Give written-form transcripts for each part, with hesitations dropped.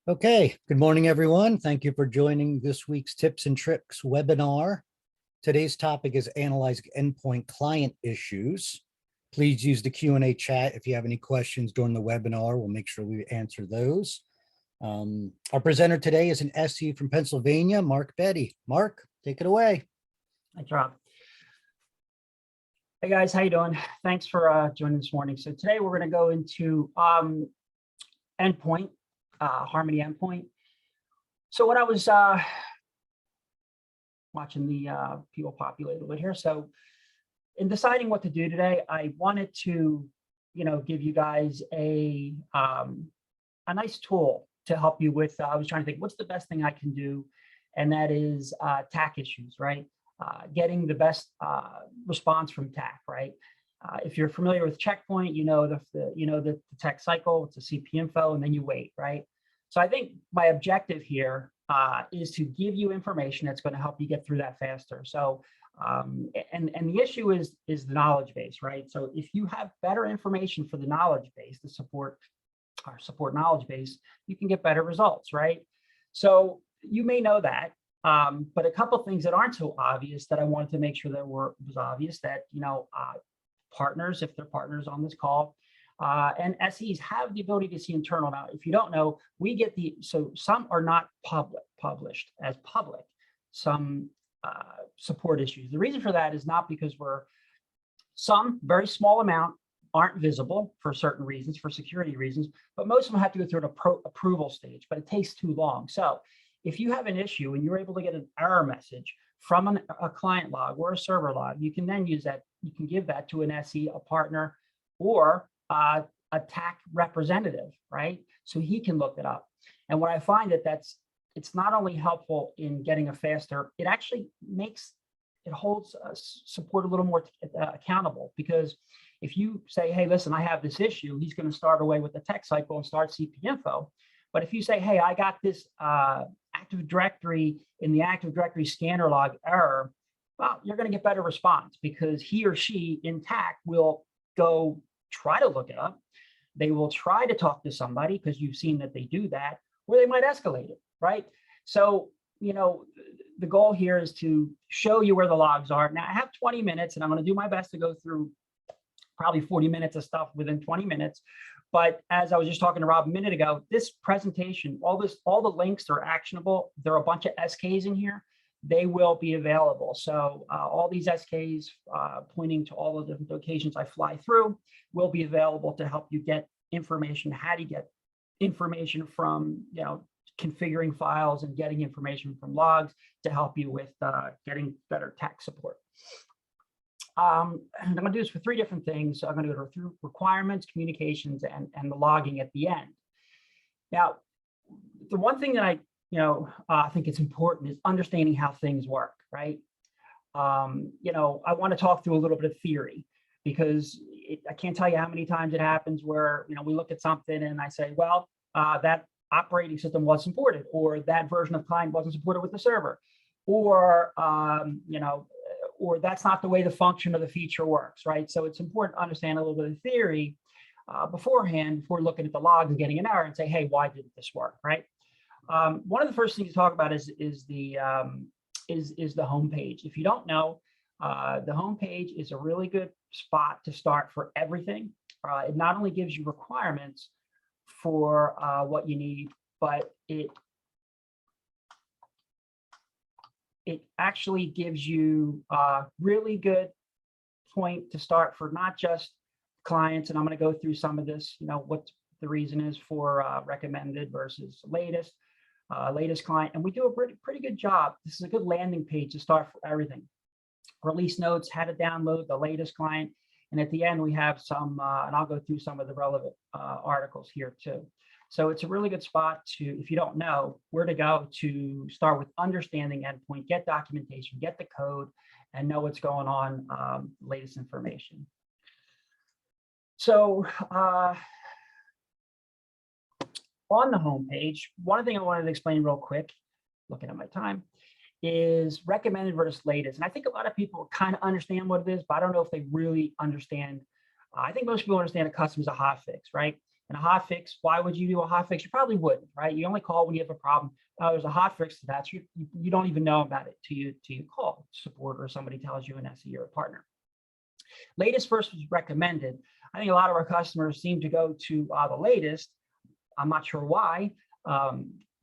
Okay, good morning, everyone. Thank you for joining this week's Tips and Tricks webinar. Today's topic is analyzing endpoint client issues. Please use the Q&A chat if you have any questions during the webinar. We'll make sure we answer those. Our presenter today is an SE from Pennsylvania, Mark Betty. Mark, take it away. Thanks, Rob. Hey guys, how you doing? Thanks for joining this morning. So today we're going to go into endpoint. Harmony endpoint. So when I was watching the people populate a little bit here, so in deciding what to do today, I wanted to, give you guys a nice tool to help you with. I was trying to think, what's the best thing I can do, and that is TAC issues, right? Getting the best response from TAC, right? If you're familiar with checkpoint, the tech cycle, it's a CP info, and then you wait, right? So I think my objective here is to give you information that's going to help you get through that faster. So, and the issue is the knowledge base, right? So if you have better information for the knowledge base, the support knowledge base, you can get better results, right? So you may know that. But a couple of things that aren't so obvious that I wanted to make sure that was obvious that, partners, if they're partners on this call, and SEs have the ability to see internal. Now, if you don't know, we get so some are not published as public, some support issues. The reason for that is not because some very small amount aren't visible for certain reasons, for security reasons, but most of them have to go through an approval stage, but it takes too long. So if you have an issue and you're able to get an error message from a client log or a server log, you can then use that. You can give that to an SE, a partner, or a TAC representative, right? So he can look it up. And what I find it's not only helpful in getting a faster, it actually holds support a little more accountable, because if you say, hey, listen, I have this issue, he's going to start away with the tech cycle and start CP info. But if you say, hey, I got this Active Directory in the Active Directory scanner log error, well, you're going to get better response, because he or she in TAC will go try to look it up. They will try to talk to somebody, because you've seen that they do that, or they might escalate it, right? So, the goal here is to show you where the logs are. Now, I have 20 minutes, and I'm going to do my best to go through probably 40 minutes of stuff within 20 minutes. But as I was just talking to Rob a minute ago, this presentation, all the links are actionable. There are a bunch of SKs in here. They will be available. So all these SKs pointing to all of the locations I fly through will be available to help you get information, how to get information from, configuring files and getting information from logs to help you with getting better tech support. And I'm going to do this for 3 different things. So I'm going to go through requirements, communications, and the logging at the end. Now, the one thing that I think it's important is understanding how things work, right? I want to talk through a little bit of theory, because I can't tell you how many times it happens where, we look at something and I say, well, that operating system was supported, or that version of client wasn't supported with the server, or, or that's not the way the function of the feature works, right? So it's important to understand a little bit of theory beforehand, before looking at the logs and getting an error and say, hey, why didn't this work, right? One of the first things to talk about is the home page. If you don't know, the home page is a really good spot to start for everything. It not only gives you requirements for what you need, but it actually gives you a really good point to start for not just clients. And I'm going to go through some of this, what the reason is for recommended versus latest client. And we do a pretty good job. This is a good landing page to start for everything. Release notes, how to download the latest client. And at the end, we have some, and I'll go through some of the relevant articles here too. So it's a really good spot to, if you don't know where to go, to start with understanding endpoint, get documentation, get the code, and know what's going on, latest information. So on the home page, one thing I wanted to explain real quick, looking at my time, is recommended versus latest. And I think a lot of people kind of understand what it is, but I don't know if they really understand. I think most people understand a custom is a hotfix, right? And a hotfix, why would you do a hotfix? You probably wouldn't, right? You only call when you have a problem. There's a hotfix to that. So you don't even know about it till you call support or somebody tells you an SE or a partner. Latest versus recommended. I think a lot of our customers seem to go to the latest. I'm not sure why.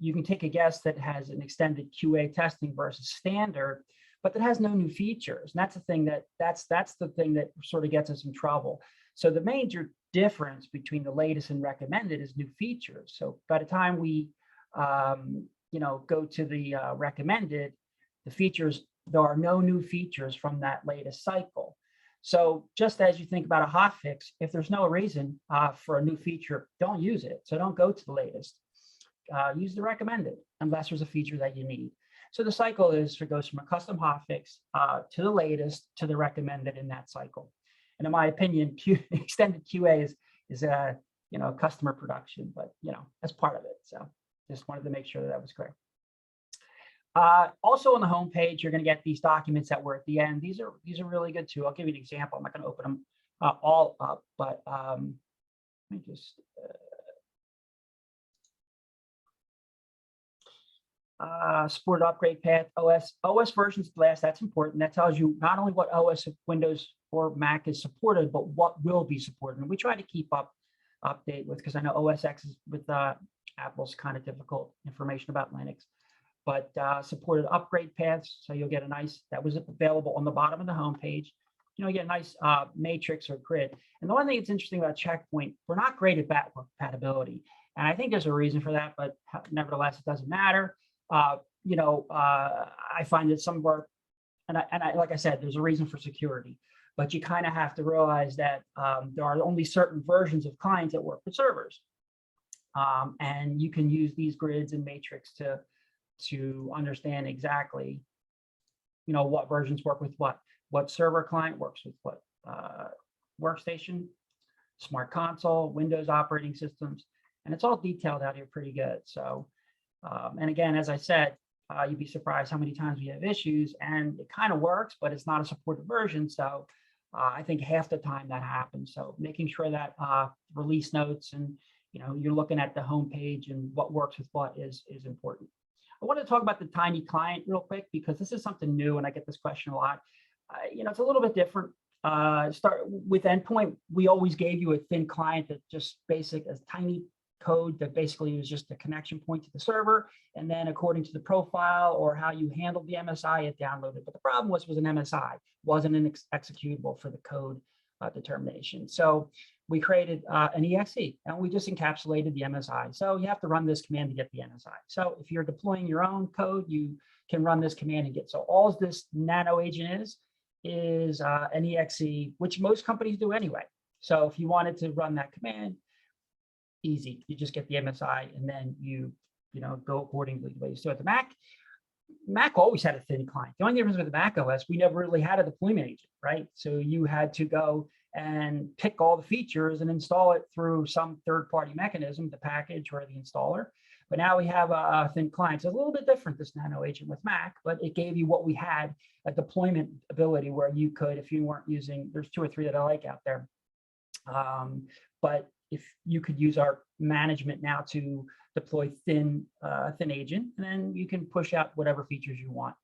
You can take a guess that has an extended QA testing versus standard, but that has no new features. And that's the thing that's the thing that sort of gets us in trouble. So the major difference between the latest and recommended is new features. So by the time we go to the recommended, the features, there are no new features from that latest cycle. So just as you think about a hotfix, if there's no reason for a new feature, don't use it. So don't go to the latest. Use the recommended unless there's a feature that you need. So the cycle goes from a custom hotfix to the latest to the recommended in that cycle. And in my opinion, extended QA is customer production, but that's part of it. So just wanted to make sure that was clear. Also on the home page, you're going to get these documents that were at the end. These are really good too. I'll give you an example. I'm not going to open them all up, but let me just support upgrade path, OS versions last. That's important. That tells you not only what OS of Windows or Mac is supported, but what will be supported. And we try to keep update with, because I know OS X is with Apple's kind of difficult information about Linux. But supported upgrade paths, so you'll get a nice, that was available on the bottom of the home page. You get a nice matrix or grid. And the one thing that's interesting about Checkpoint, we're not great at backward compatibility. And I think there's a reason for that, but nevertheless, it doesn't matter. I find that some of our, and I like I said, there's a reason for security, but you kind of have to realize that there are only certain versions of clients that work with servers. And you can use these grids and matrix to understand exactly, what versions work with what server client works with what workstation, smart console, Windows operating systems, and it's all detailed out here pretty good. So, and again, as I said, you'd be surprised how many times we have issues, and it kind of works, but it's not a supported version. So I think half the time that happens. So making sure that release notes and, you're looking at the home page and what works with what is important. I want to talk about the tiny client real quick, because this is something new and I get this question a lot. It's a little bit different. Start with EndPoint. We always gave you a thin client that just basic as tiny code that basically was just a connection point to the server. And then according to the profile or how you handled the MSI, it downloaded. But the problem was an MSI, wasn't an executable for the code determination. So we created an exe and we just encapsulated the MSI. So you have to run this command to get the MSI. So if you're deploying your own code, you can run this command and get. So all this nano agent is an exe, which most companies do anyway. So if you wanted to run that command, easy. You just get the MSI and then you go accordingly to the way you do it. The Mac always had a thin client. The only difference with the Mac OS, we never really had a deployment agent, right? So you had to go and pick all the features and install it through some third-party mechanism, the package or the installer. But now we have a thin client. So it's a little bit different, this nano agent with Mac, but it gave you what we had, a deployment ability where you could, if you weren't using, there's 2 or 3 that I like out there. But if you could use our management now to deploy thin agent, and then you can push out whatever features you want.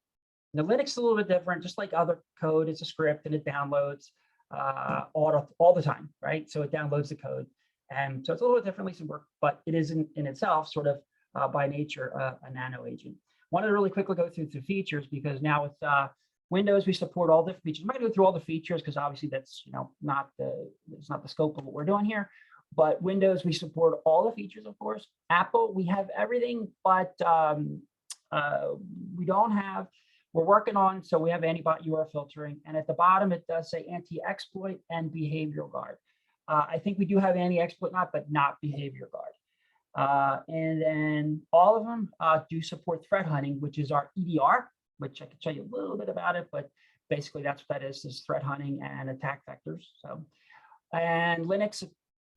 Now, Linux is a little bit different, just like other code, it's a script and it downloads all the time, right? So it downloads the code. And so it's a little bit differently some work, but it is in itself sort of by nature a nano agent. Wanted to really quickly go through the features, because now with Windows, we support all different features. I'm not going to go through all the features because obviously that's it's not the scope of what we're doing here. But Windows, we support all the features, of course. Apple, we have everything, but we don't have. We're working on, so we have anti-bot URL filtering, and at the bottom it does say anti-exploit and behavioral guard. I think we do have anti-exploit, but not behavior guard. And then all of them do support threat hunting, which is our EDR, which I can tell you a little bit about it, but basically that's what that is threat hunting and attack vectors. So, and Linux,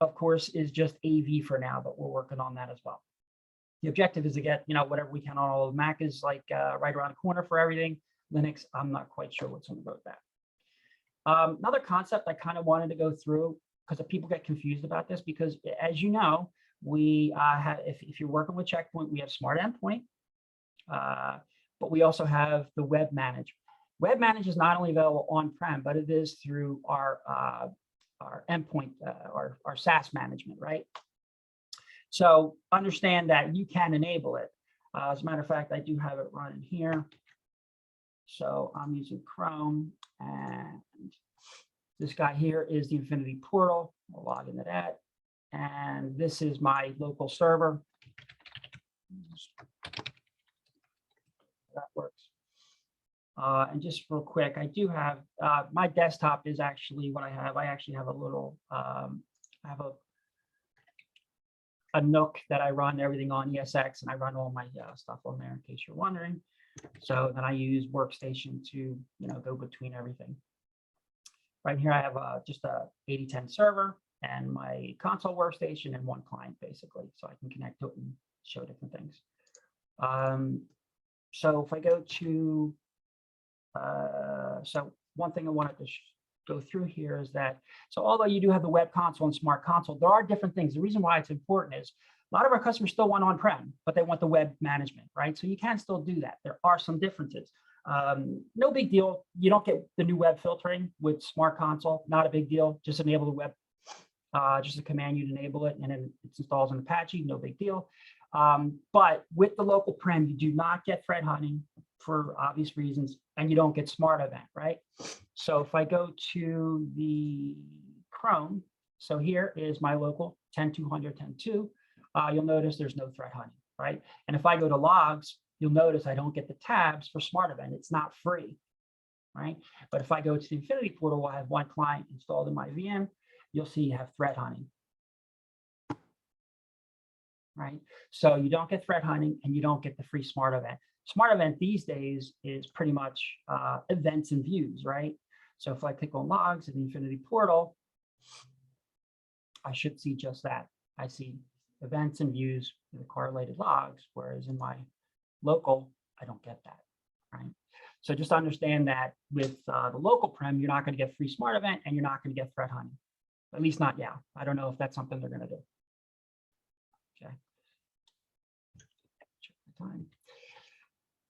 of course, is just AV for now, but we're working on that as well. The objective is to get, whatever we can on all of Mac is like right around the corner for everything. Linux, I'm not quite sure what's on the roadmap. Another concept I kind of wanted to go through because people get confused about this, because as you know, we have, if you're working with Checkpoint, we have Smart Endpoint, but we also have the Web Manage. Web Manage is not only available on-prem, but it is through our endpoint, our SaaS management, right? So understand that you can enable it. As a matter of fact, I do have it running here. So I'm using Chrome, and this guy here is the Infinity Portal. We'll log into that. And this is my local server. That works. And just real quick, I do have, my desktop is actually what I have. I actually have a little, I have a Nook that I run everything on ESX, and I run all my stuff on there, in case you're wondering. So then I use Workstation to, go between everything. Right here, I have just a 8010 server and my console workstation and one client, basically, so I can connect to it and show different things. So if I go to, so one thing I wanted to go through here is that, so although you do have the web console and smart console, there are different things. The reason why it's important is a lot of our customers still want on-prem, but they want the web management, right? So you can still do that. There are some differences. No big deal. You don't get the new web filtering with Smart Console. Not a big deal. Just enable the web. Just a command, you'd enable it, and then it installs in Apache. No big deal. But with the local prem, you do not get thread hunting for obvious reasons, and you don't get Smart Event, right? So if I go to the Chrome, so here is my local 10.200.10.2. You'll notice there's no thread hunting, right? And if I go to logs, you'll notice I don't get the tabs for Smart Event. It's not free, right? But if I go to the Infinity Portal, I have one client installed in my VM. You'll see you have thread hunting, right? So you don't get thread hunting, and you don't get the free Smart Event. Smart Event these days is pretty much events and views, right? So if I click on logs in the Infinity Portal, I should see just that. I see events and views with the correlated logs, whereas in my local, I don't get that, right? So just understand that with the local prem, you're not going to get free Smart Event, and you're not going to get thread hunting, at least not yet. I don't know if that's something they're going to do. Okay. Check the time.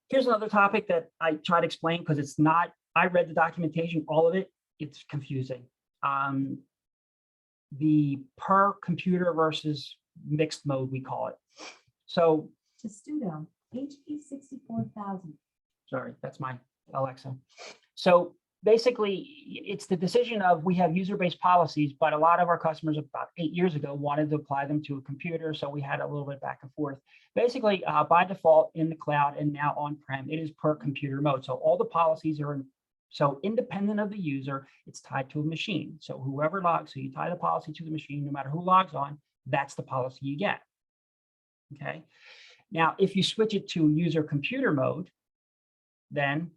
Here's another topic that I try to explain, because it's not, I read the documentation, all of it, it's confusing. The per computer versus mixed mode, we call it. So Testudo, HP 64,000. Sorry, that's my Alexa. So basically, it's the decision of, we have user-based policies, but a lot of our customers about 8 years ago wanted to apply them to a computer. So we had a little bit back and forth. Basically, by default in the cloud and now on-prem, it is per computer mode. So all the policies are so independent of the user, it's tied to a machine. So whoever logs, so you tie the policy to the machine, no matter who logs on, that's the policy you get. Okay. Now, if you switch it to user computer mode, then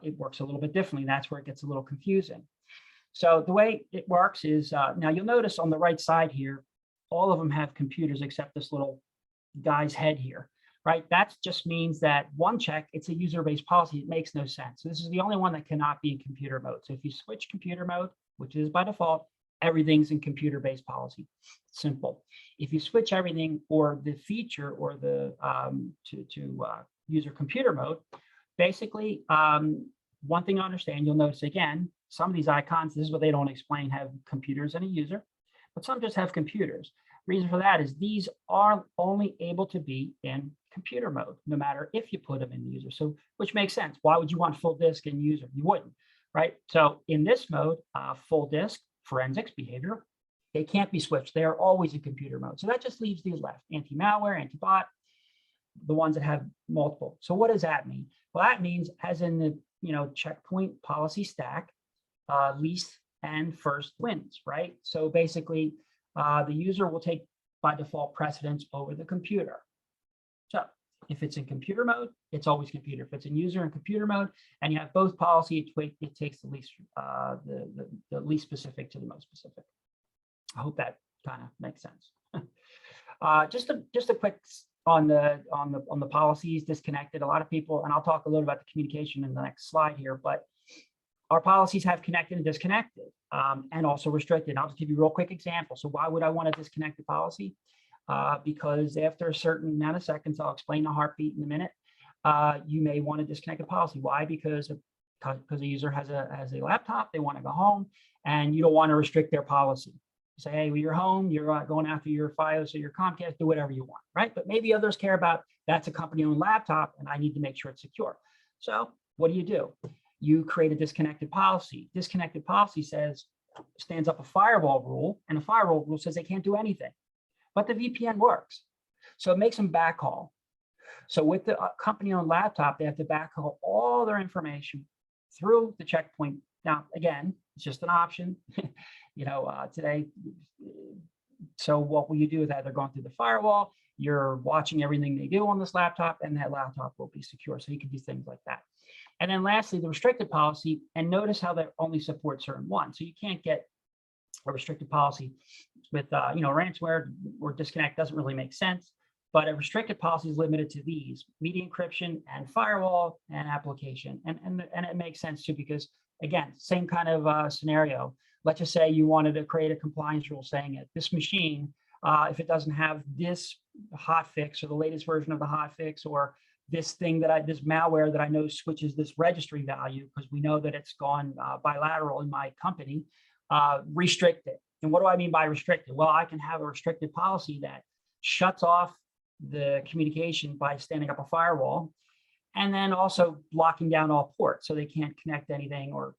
it works a little bit differently. That's where it gets a little confusing. So the way it works is, now you'll notice on the right side here, all of them have computers except this little guy's head here, right? That just means that one check, it's a user-based policy. It makes no sense. So this is the only one that cannot be in computer mode. So if you switch computer mode, which is by default, everything's in computer-based policy. Simple. If you switch everything or the feature or the user computer mode, basically, one thing to understand, you'll notice again, some of these icons, this is what they don't explain, have computers and a user, but some just have computers. Reason for that is these are only able to be in computer mode, no matter if you put them in the user. So, which makes sense. Why would you want full disk in user? You wouldn't, right? So in this mode, full disk, forensics, behavior, they can't be switched. They are always in computer mode. So that just leaves these left: anti-malware, anti-bot, the ones that have multiple. So what does that mean? Well, that means, as in the checkpoint policy stack, least and first wins, right? So basically, the user will take by default precedence over the computer. So if it's in computer mode, it's always computer. If it's in user and computer mode, and you have both policy, it takes the least the least specific to the most specific. I hope that kind of makes sense. Just a quick on the policies disconnected. A lot of people, and I'll talk a little about the communication in the next slide here, but our policies have connected and disconnected, and also restricted. I'll just give you a real quick example. So why would I want to disconnect the policy? Because after a certain amount of seconds, I'll explain the heartbeat in a minute, you may want to disconnect the policy. Why? Because the user has a laptop, they want to go home, and you don't want to restrict their policy. You say, hey, well, you're home, you're going after your Fios or your Comcast, do whatever you want, right? But maybe others care about that's a company-owned laptop, and I need to make sure it's secure. So what do? You create a disconnected policy. Disconnected policy stands up a firewall rule, and a firewall rule says they can't do anything, but the VPN works. So it makes them backhaul. So with the company-owned laptop, they have to backhaul all their information through the checkpoint. Now, again, it's just an option, today. So what will you do with that? They're going through the firewall. You're watching everything they do on this laptop, and that laptop will be secure. So you can do things like that. And then lastly, the restricted policy, and notice how they only support certain ones. So you can't get a restricted policy with, ransomware or disconnect doesn't really make sense. But a restricted policy is limited to these: media encryption and firewall and application. And it makes sense too, because again, same kind of scenario. Let's just say you wanted to create a compliance rule saying that this machine, if it doesn't have this hotfix or the latest version of the hotfix, or this thing this malware that I know switches this registry value, because we know that it's gone bilateral in my company, restrict it. And what do I mean by restricted? Well, I can have a restricted policy that shuts off the communication by standing up a firewall, and then also blocking down all ports so they can't connect anything or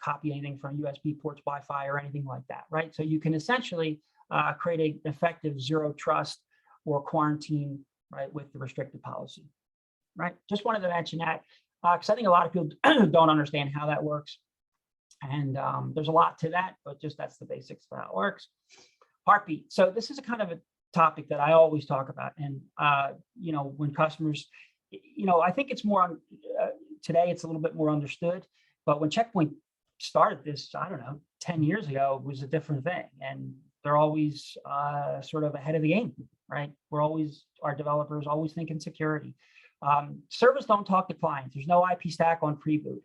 copy anything from USB ports, Wi-Fi, or anything like that, right? So you can essentially create an effective zero trust or quarantine, right, with the restricted policy, right? Just wanted to mention that because I think a lot of people don't understand how that works, and there's a lot to that, but just that's the basics of how it works. Heartbeat. So this is a kind of a topic that I always talk about, and when customers, I think it's more today, it's a little bit more understood, but when Checkpoint started this, I don't know, 10 years ago, it was a different thing, and they're always sort of ahead of the game, right? Our developers always thinking security. Servers don't talk to clients. There's no IP stack on pre-boot.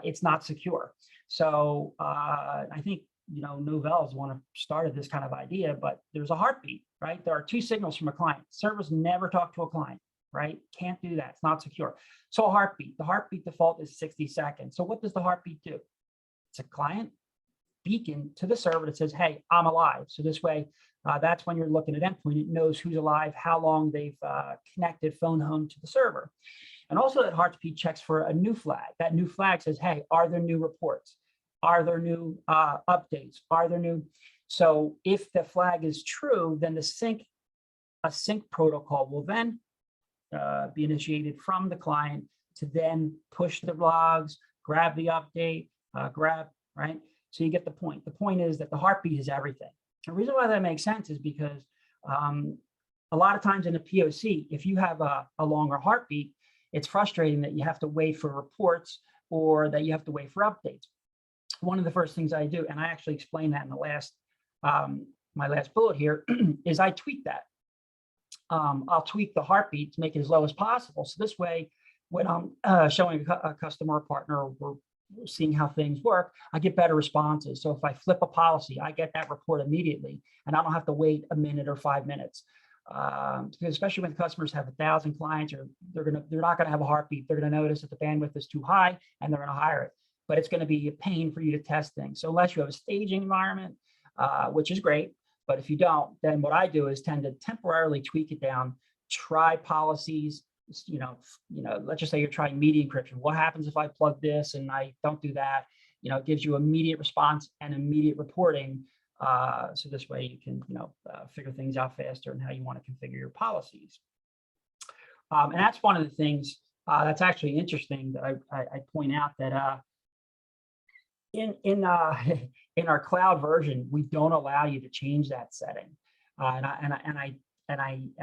It's not secure. So I think Novell is one of started this kind of idea, but there's a heartbeat, right? There are two signals from a client. Servers never talk to a client, right? Can't do that. It's not secure. So a heartbeat, the heartbeat default is 60 seconds. So what does the heartbeat do? It's a client beacon to the server that says, hey, I'm alive. So this way, that's when you're looking at endpoint, it knows who's alive, how long they've connected phone home to the server. And also that heartbeat checks for a new flag. That new flag says, hey, are there new reports? Are there new updates? Are there new? So if the flag is true, then a sync protocol will then be initiated from the client to then push the logs, grab the update, right? So you get the point. The point is that the heartbeat is everything. The reason why that makes sense is because a lot of times in a POC, if you have a longer heartbeat, it's frustrating that you have to wait for reports or that you have to wait for updates. One of the first things I do, and I actually explained that in the last, my last bullet here, is I tweak that. I'll tweak the heartbeat to make it as low as possible. So this way, when I'm showing a customer or partner, or we're seeing how things work, I get better responses. So if I flip a policy, I get that report immediately, and I don't have to wait a minute or 5 minutes. Because especially when customers have 1,000 clients, or they're not going to have a heartbeat. They're going to notice that the bandwidth is too high, and they're going to hire it. But it's going to be a pain for you to test things. So unless you have a staging environment, which is great, but if you don't, then what I do is tend to temporarily tweak it down, try policies. Let's just say you're trying media encryption. What happens if I plug this and I don't do that? It gives you immediate response and immediate reporting. So this way you can, figure things out faster and how you want to configure your policies. And that's one of the things that's actually interesting that I point out that in our cloud version, we don't allow you to change that setting, and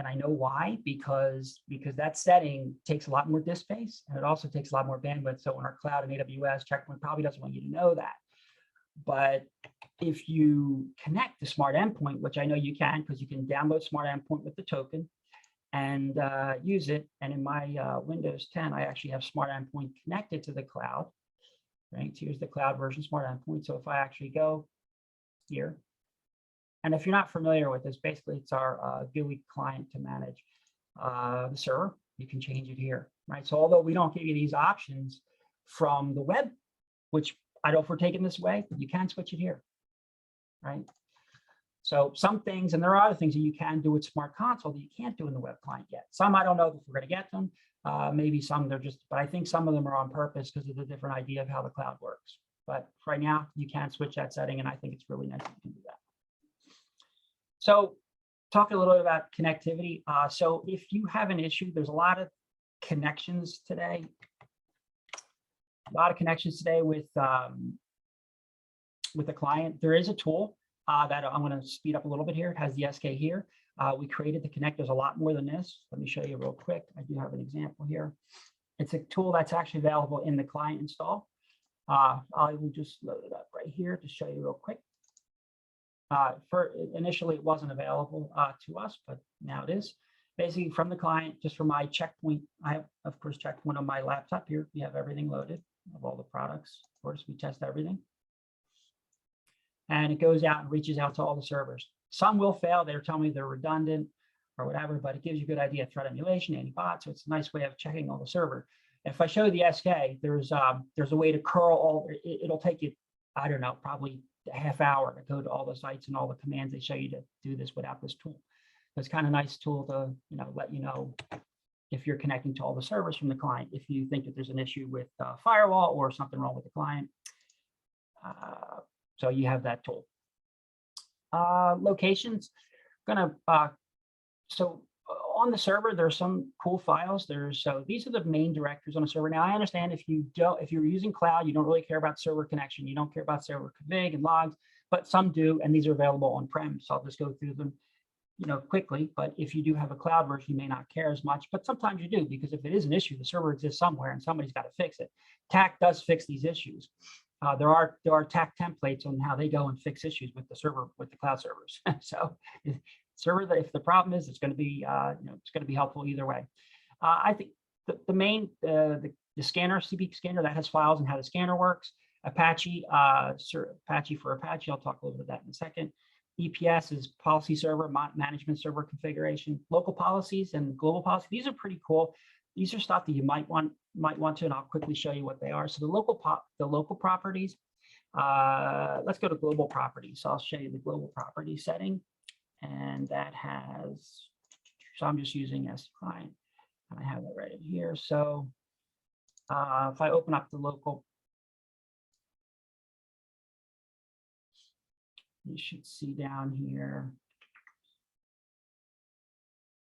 I know why, because that setting takes a lot more disk space, and it also takes a lot more bandwidth. So in our cloud and AWS, Checkpoint probably doesn't want you to know that. But if you connect to Smart Endpoint, which I know you can, because you can download Smart Endpoint with the token and use it. And in my Windows 10, I actually have Smart Endpoint connected to the cloud. right? So here's the cloud version smart endpoint. So if I actually go here, and if you're not familiar with this, basically it's our GUI client to manage the server. You can change it here, right? So although we don't give you these options from the web, which I don't know if we're taking this away, you can switch it here, right? So some things, and there are other things that you can do with Smart Console that you can't do in the web client yet. Some I don't know if we're going to get them. Maybe some they're just, but I think some of them are on purpose because of the different idea of how the cloud works. But right now you can switch that setting, and I think it's really nice that you can do that. So talking a little bit about connectivity. So if you have an issue, there's a lot of connections today. With the client. There is a tool that I'm going to speed up a little bit here. It has the SK here. We created the connect. There's a lot more than this. Let me show you real quick. I do have an example here. It's a tool that's actually available in the client install. I will just load it up right here to show you real quick. Initially, it wasn't available to us, but now it is. Basically, from the client, just for my checkpoint, I have, of course, checkpoint on my laptop here. We have everything loaded of all the products. Of course, we test everything. And it goes out and reaches out to all the servers. Some will fail. They're telling me they're redundant or whatever, but it gives you a good idea of threat emulation, anti-bot. So it's a nice way of checking all the server. If I show the SK, there's a way to curl all. It'll take you, I don't know, probably a half hour to go to all the sites and all the commands they show you to do this without this tool. It's kind of a nice tool to let you know if you're connecting to all the servers from the client. If you think that there's an issue with firewall or something wrong with the client, so you have that tool. Locations, so on the server, there's some cool files. So these are the main directories on a server. Now I understand if you're using cloud, you don't really care about server connection. You don't care about server config and logs, but some do, and these are available on-prem. So I'll just go through them, quickly. But if you do have a cloud version, you may not care as much, but sometimes you do, because if it is an issue, the server exists somewhere and somebody's got to fix it. TAC does fix these issues. There are TAC templates on how they go and fix issues with the server, with the cloud servers. So if the problem is, it's going to be, it's going to be helpful either way. I think the main, the scanner, CP scanner, that has files and how the scanner works. Apache, Apache for Apache, I'll talk a little bit of that in a second. EPS is policy server, management server configuration, local policies and global policy. These are pretty cool. These are stuff that you might want to, and I'll quickly show you what they are. So the local properties, let's go to global properties. So I'll show you the global property setting, and that has, so I'm just using S client, and I have that right in here. So if I open up the local, you should see down here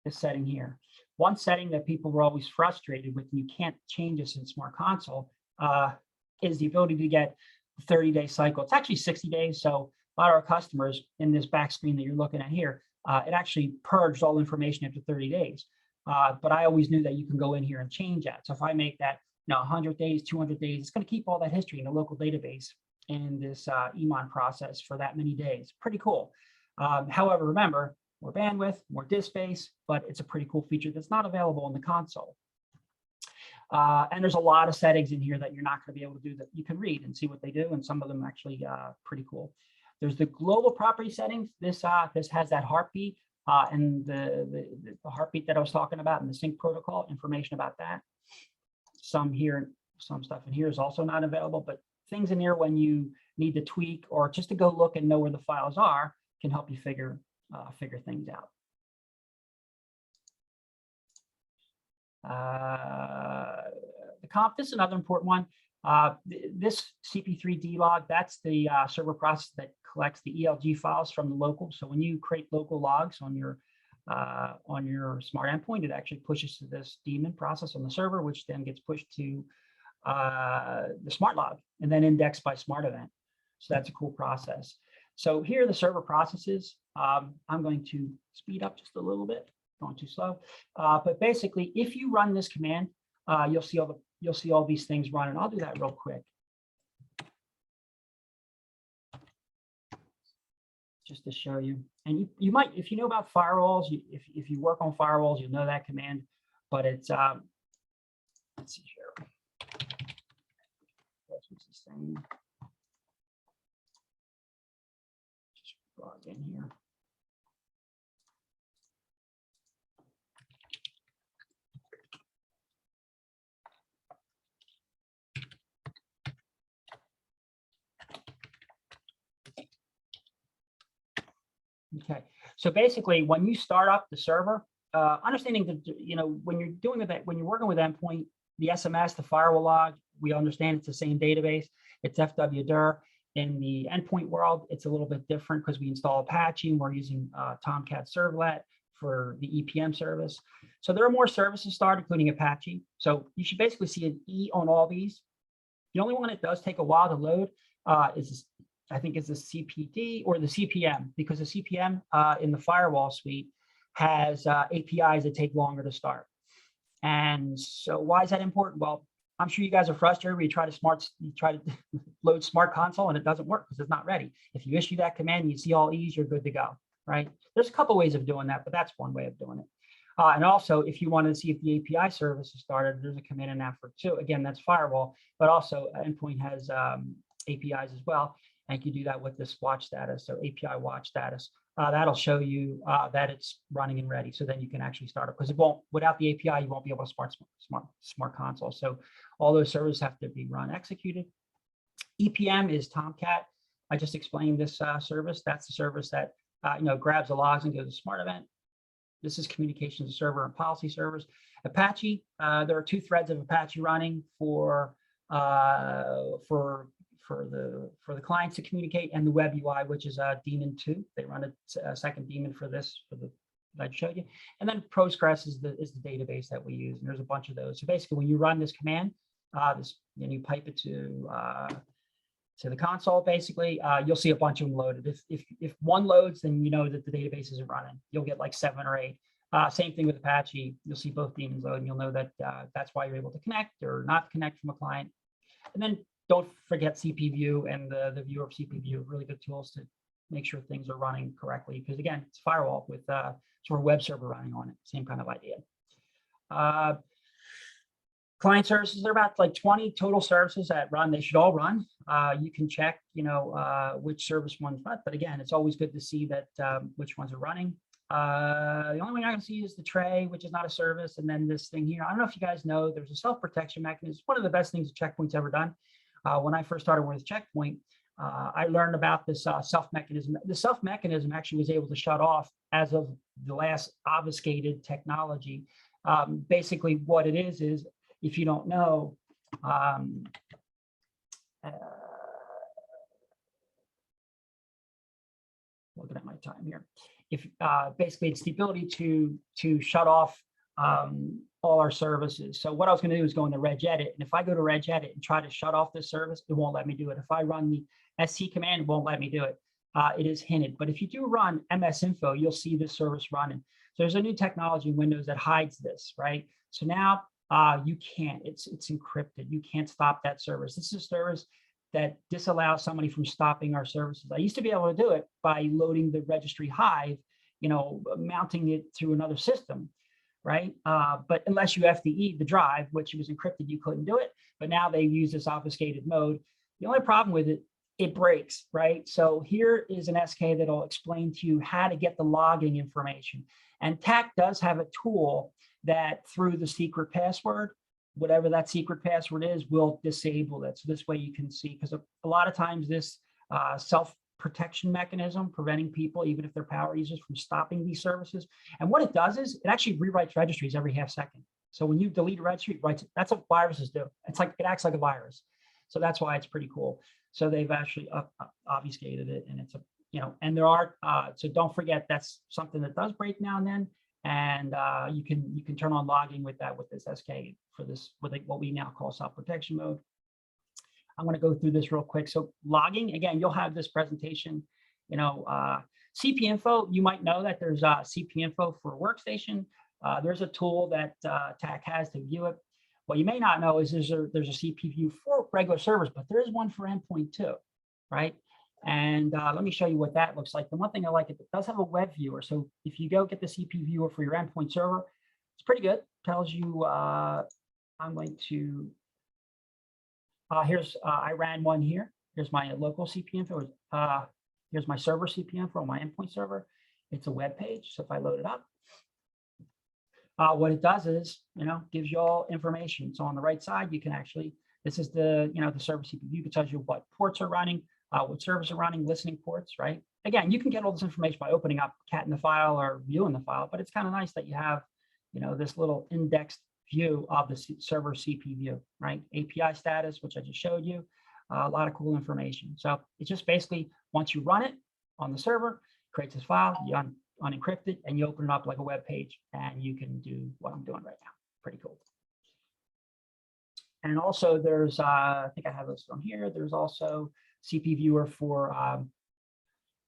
this setting here. One setting that people were always frustrated with, and you can't change this in Smart Console, is the ability to get a 30-day cycle. It's actually 60 days. So a lot of our customers in this back screen that you're looking at here, it actually purged all information after 30 days. But I always knew that you can go in here and change that. So if I make that 100 days, 200 days, it's going to keep all that history in the local database in this EMON process for that many days. Pretty cool. However, remember, more bandwidth, more disk space, but it's a pretty cool feature that's not available in the console. And there's a lot of settings in here that you're not going to be able to do that you can read and see what they do, and some of them actually pretty cool. There's the global property settings. This has that heartbeat and the heartbeat that I was talking about, and the sync protocol information about that. Some stuff in here is also not available, but things in here when you need to tweak or just to go look and know where the files are can help you figure things out. The comp, this is another important one. This CP3D log, that's the server process that collects the ELG files from the local. So when you create local logs on your smart endpoint, it actually pushes to this daemon process on the server, which then gets pushed to the smart log and then indexed by smart event. So that's a cool process. So here are the server processes. I'm going to speed up just a little bit, going too slow. But basically, if you run this command, you'll see all these things run, and I'll do that real quick. Just to show you. And you might, if you know about firewalls, if you work on firewalls, you'll know that command. But it's let's see here. It's the same. Just log in here. Okay, so basically, when you start up the server, understanding that when you're doing that, when you're working with endpoint, the SMS, the firewall log, we understand it's the same database. It's FWDIR. In the endpoint world, it's a little bit different because we install Apache and we're using Tomcat Servlet for the EPM service. So there are more services started, including Apache. So you should basically see an E on all these. The only one that does take a while to load is I think it's the CPD or the CPM, because the CPM in the firewall suite has APIs that take longer to start. And so why is that important? Well, I'm sure you guys are frustrated when you try to load Smart Console and it doesn't work because it's not ready. If you issue that command and you see all E's, you're good to go, right? There's a couple ways of doing that, but that's one way of doing it. And also, if you want to see if the API service is started, there's a command in that for too. Again, that's firewall, but also endpoint has APIs as well. And you can do that with this watch status. So API watch status, that'll show you that it's running and ready. So then you can actually start it, because it won't, without the API, you won't be able to start Smart Console. So all those servers have to be run executed. EPM is Tomcat. I just explained this service. That's the service that grabs the logs and goes to Smart Event. This is communications server and policy servers. Apache, there are 2 threads of Apache running for the clients to communicate, and the web UI, which is daemon 2. They run a second daemon for this, for the that I showed you. And then Postgres is the database that we use, and there's a bunch of those. So basically, when you run this command, you pipe it to the console. Basically, you'll see a bunch of them loaded. If one loads, then you know that the database isn't running. You'll get like 7 or 8. Same thing with Apache. You'll see both daemons load, and you'll know that that's why you're able to connect or not connect from a client. And then don't forget CPView and the viewer of CPView, really good tools to make sure things are running correctly. Because again, it's firewall with sort of web server running on it, same kind of idea. Client services, there are about like 20 total services that run. They should all run. You can check, which service one's run, but again, it's always good to see that which ones are running. The only one I can see is the tray, which is not a service, and then this thing here. I don't know if you guys know, there's a self-protection mechanism. It's one of the best things Checkpoint's ever done. When I first started with Checkpoint, I learned about this self-mechanism. The self-mechanism actually was able to shut off as of the last obfuscated technology. Basically, what it is if you don't know, looking at my time here. If basically it's the ability to shut off all our services. So what I was going to do is go into regedit, and if I go to regedit and try to shut off this service, it won't let me do it. If I run the SC command, it won't let me do it. It is hinted, but if you do run msinfo, you'll see this service running. So there's a new technology in Windows that hides this, right? So now you can't. It's encrypted. You can't stop that service. This is a service that disallows somebody from stopping our services. I used to be able to do it by loading the registry Hive, mounting it through another system, right? But unless you FDE the drive, which was encrypted, you couldn't do it. But now they use this obfuscated mode. The only problem with it, it breaks, right? So here is an SK that'll explain to you how to get the logging information. And TAC does have a tool that through the secret password, whatever that secret password is, will disable it. So this way you can see, because a lot of times this self-protection mechanism, preventing people, even if they're power users, from stopping these services. And what it does is it actually rewrites registries every half second. So when you delete a registry, it writes it. That's what viruses do. It's like, it acts like a virus. So that's why it's pretty cool. So they've actually obfuscated it, and it's and there are, so don't forget, that's something that does break now and then. And you can turn on logging with this SK for this, with what we now call self-protection mode. I'm going to go through this real quick. So logging, again, you'll have this presentation, CP info. You might know that there's CP info for workstation. There's a tool that TAC has to view it. What you may not know is there's a CP view for regular servers, but there is one for endpoint too, right? And let me show you what that looks like. The one thing I like, it does have a web viewer. So if you go get the CP viewer for your endpoint server, it's pretty good. Tells you, I'm going to I ran one here. Here's my local CP info. Here's my server CP info on my endpoint server. It's a web page. So if I load it up, what it does is, gives you all information. So on the right side, you can actually, this is the, the server CPU. It tells you what ports are running, what servers are running, listening ports, right? Again, you can get all this information by opening up cat in the file or viewing the file, but it's kind of nice that you have, this little indexed view of the server CP view, right? API status, which I just showed you, a lot of cool information. So it's just basically, once you run it on the server, creates this file, you unencrypt it, and you open it up like a web page, and you can do what I'm doing right now. Pretty cool. And also there's, I think I have this on here. There's also CP viewer for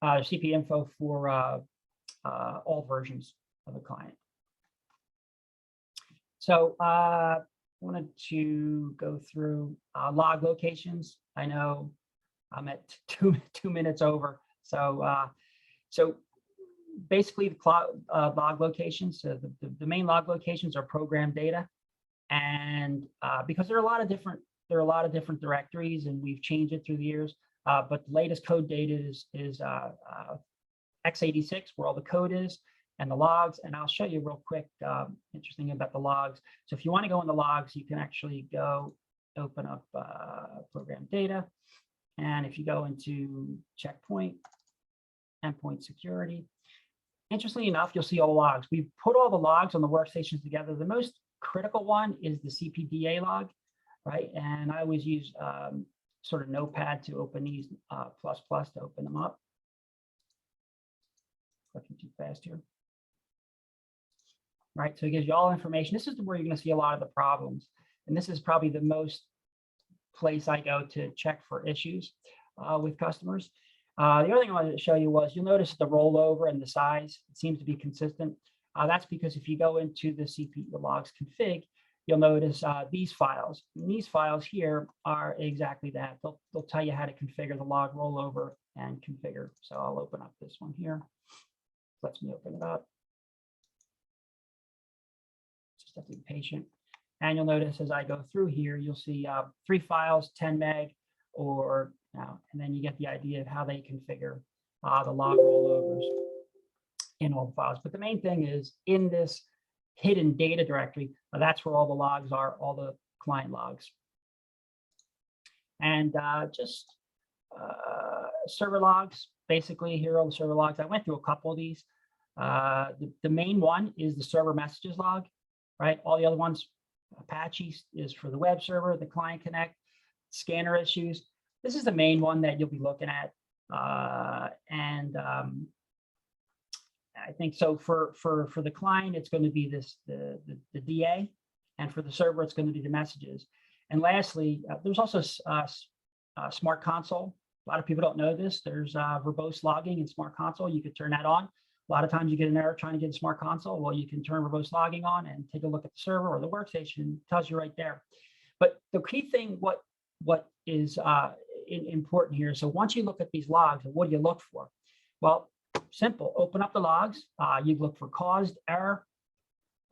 CP info for all versions of the client. So I wanted to go through log locations. I know I'm at two minutes over. So so basically the log locations, so the main log locations are program data. And because there are a lot of different directories, and we've changed it through the years, but the latest code data is x86, where all the code is, and the logs. And I'll show you real quick, interesting about the logs. So if you want to go in the logs, you can actually go open up program data. And if you go into checkpoint, endpoint security, interestingly enough, you'll see all the logs. We've put all the logs on the workstations together. The most critical one is the CPDA log, right? And I always use sort of Notepad to open these, ++ to open them up. Clicking too fast here. Right, so it gives you all information. This is where you're going to see a lot of the problems. And this is probably the most place I go to check for issues with customers. The other thing I wanted to show you was, you'll notice the rollover and the size, it seems to be consistent. That's because if you go into the CPU logs config, you'll notice these files. And these files here are exactly that. They'll tell you how to configure the log rollover and configure. So I'll open up this one here. Lets me open it up. Just have to be patient. And you'll notice as I go through here, you'll see 3 files, 10 meg, or and then you get the idea of how they configure the log rollovers in all the files. But the main thing is in this hidden data directory, that's where all the logs are, all the client logs. And server logs, basically here are all the server logs. I went through a couple of these. The main one is the server messages log, right? All the other ones, Apache is for the web server, the client connect, scanner issues. This is the main one that you'll be looking at. I think so for the client, it's going to be the DA, and for the server, it's going to be the messages. And lastly, there's also Smart Console. A lot of people don't know this. There's verbose logging in Smart Console. You could turn that on. A lot of times you get an error trying to get a Smart Console. Well, you can turn verbose logging on and take a look at the server or the workstation. It tells you right there. But the key thing, what is important here. So once you look at these logs, what do you look for? Well, simple. Open up the logs. You look for caused error.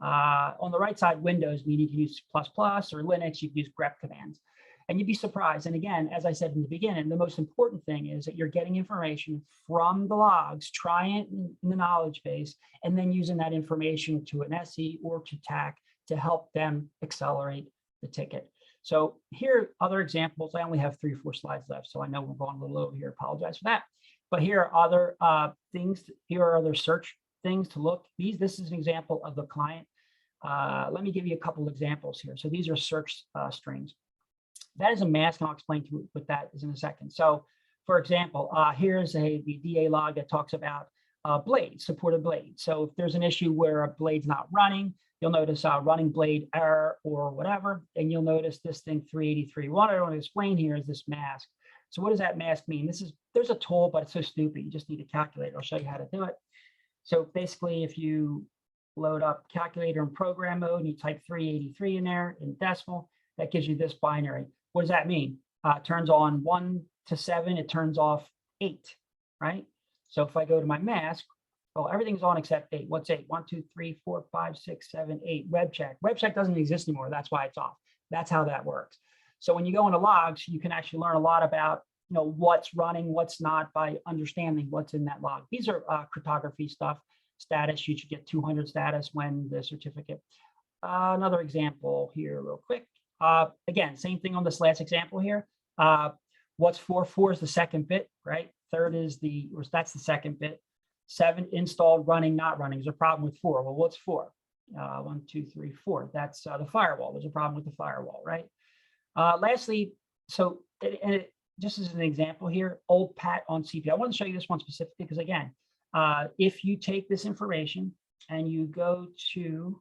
On the right side, Windows, meaning you can use ++, or Linux, you can use grep commands. And you'd be surprised. And again, as I said in the beginning, the most important thing is that you're getting information from the logs, trying it in the knowledge base, and then using that information to an SE or to TAC to help them accelerate the ticket. So here are other examples. I only have 3 or 4 slides left, so I know we're going a little over here. Apologize for that. But here are other things. Here are other search things to look. This is an example of the client. Let me give you a couple examples here. So these are search strings. That is a mask, and I'll explain to you what that is in a second. So for example, here's the DA log that talks about blades, supported blades. So if there's an issue where a blade's not running, you'll notice running blade error or whatever, and you'll notice this thing 383. What I want to explain here is this mask. So what does that mask mean? There's a tool, but it's so stupid. You just need a calculator. I'll show you how to do it. So basically, if you load up calculator in program mode and you type 383 in there in decimal, that gives you this binary. What does that mean? It turns on 1 to 7, it turns off 8, right? So if I go to my mask, oh, everything's on except 8. What's 8? 1, 2, 3, 4, 5, 6, 7, 8. Web check. Web check doesn't exist anymore. That's why it's off. That's how that works. So when you go into logs, you can actually learn a lot about, what's running, what's not, by understanding what's in that log. These are cryptography stuff. Status, you should get 200 status when the certificate. Another example here real quick. Again, same thing on this last example here. What's 4? 4 is the second bit, right? Third is that's the second bit. 7, installed, running, not running. There's a problem with 4. Well, what's 4? 1, 2, 3, 4. That's the firewall. There's a problem with the firewall, right? Lastly, just as an example here, old pat on CP. I want to show you this one specifically because, again, if you take this information and you go to,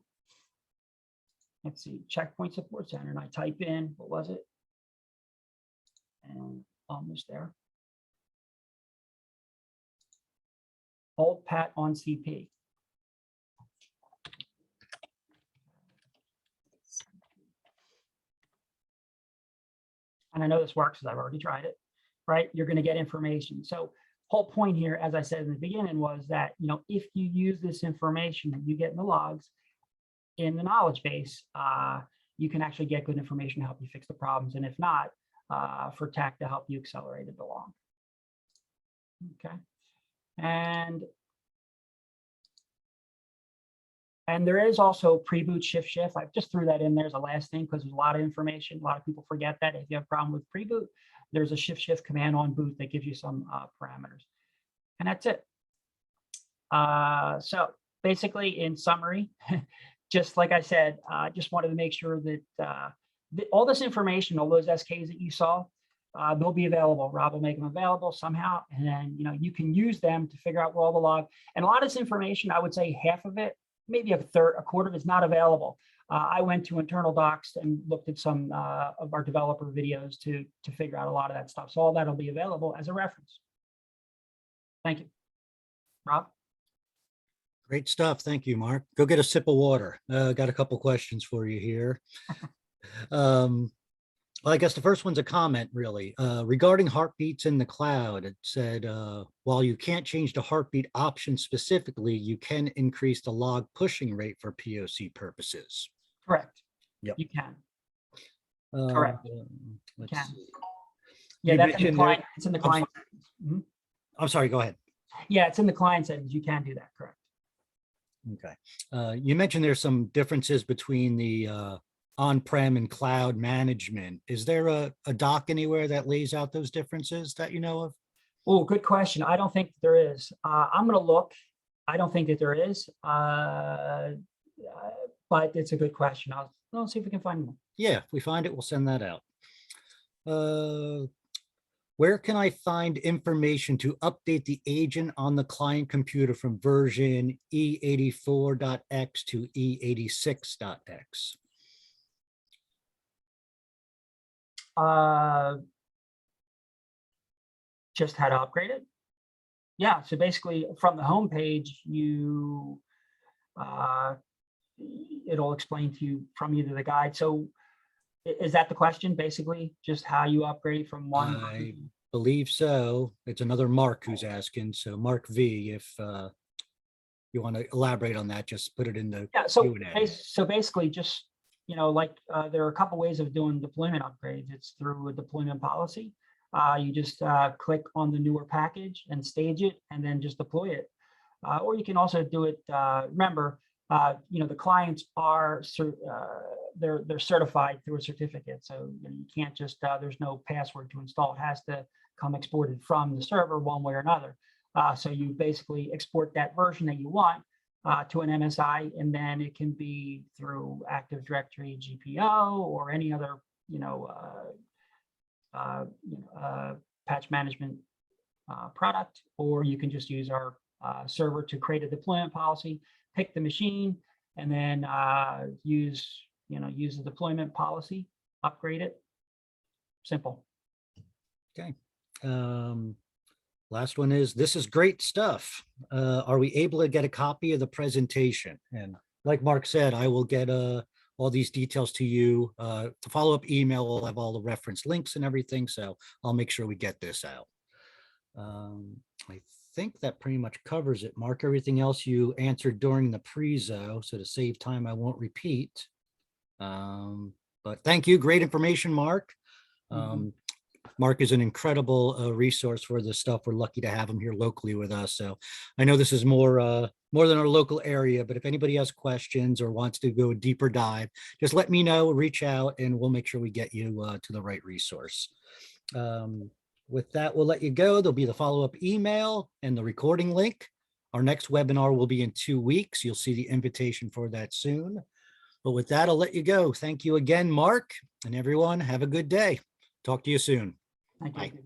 let's see, Checkpoint Support Center, and I type in, what was it? And almost there. Old pat on CP. And I know this works because I've already tried it, right? You're going to get information. So whole point here, as I said in the beginning, was that, if you use this information that you get in the logs in the knowledge base, you can actually get good information to help you fix the problems. And if not, for TAC to help you accelerate it along. Okay. And there is also pre-boot shift. I just threw that in there as a last thing because there's a lot of information. A lot of people forget that if you have a problem with pre-boot, there's a shift command on boot that gives you some parameters. And that's it. So basically, in summary, just like I said, I just wanted to make sure that all this information, all those SKs that you saw, they'll be available. Rob will make them available somehow. And then, you can use them to figure out where all the log. And a lot of this information, I would say half of it, maybe a quarter of it's not available. I went to internal docs and looked at some of our developer videos to figure out a lot of that stuff. So all that'll be available as a reference. Thank you. Rob? Great stuff. Thank you, Mark. Go get a sip of water. Got a couple questions for you here. Well, I guess the first one's a comment, really. Regarding heartbeats in the cloud, it said, while you can't change the heartbeat option specifically, you can increase the log pushing rate for POC purposes. Correct. Yep. You can. Uh, Correct. Let's can. see. Yeah, You that's in the mentioned client. It's in the client. Mhm. I'm sorry, go ahead. Yeah, it's in the client settings. You can do that. Correct. Okay. You mentioned there's some differences between the on-prem and cloud management. Is there a doc anywhere that lays out those differences that you know of? Oh, good question. I don't think there is. I'm going to look. I don't think that there is, but it's a good question. I'll see if we can find one. Yeah, if we find it, we'll send that out. Where can I find information to update the agent on the client computer from version E84.x to E86.x? Just how to upgrade it. Yeah, so basically from the home page, it'll explain to you from either the guide. So is that the question, basically, just how you upgrade from one? I believe so. It's another Mark who's asking. So Mark V, if you want to elaborate on that, just put it in the Q&A. So basically just, there are a couple ways of doing deployment upgrades. It's through a deployment policy. You just click on the newer package and stage it and then just deploy it. Or you can also do it, remember, the clients are, they're certified through a certificate. So you can't just, there's no password to install. It has to come exported from the server one way or another. So you basically export that version that you want to an MSI, and then it can be through Active Directory GPO or any other, patch management product, or you can just use our server to create a deployment policy, pick the machine, and then use the deployment policy, upgrade it. Simple. Okay. Last one is, this is great stuff. Are we able to get a copy of the presentation? And like Mark said, I will get all these details to you. The follow-up email will have all the reference links and everything. So I'll make sure we get this out. I think that pretty much covers it. Mark, everything else you answered during the prezo. So to save time, I won't repeat. But thank you. Great information, Mark. Mark is an incredible resource for this stuff. We're lucky to have him here locally with us. So I know this is more than our local area, but if anybody has questions or wants to go a deeper dive, just let me know, reach out, and we'll make sure we get you to the right resource. With that, we'll let you go. There'll be the follow-up email and the recording link. Our next webinar will be in 2 weeks. You'll see the invitation for that soon. But with that, I'll let you go. Thank you again, Mark, and everyone. Have a good day. Talk to you soon. Thank Bye. you.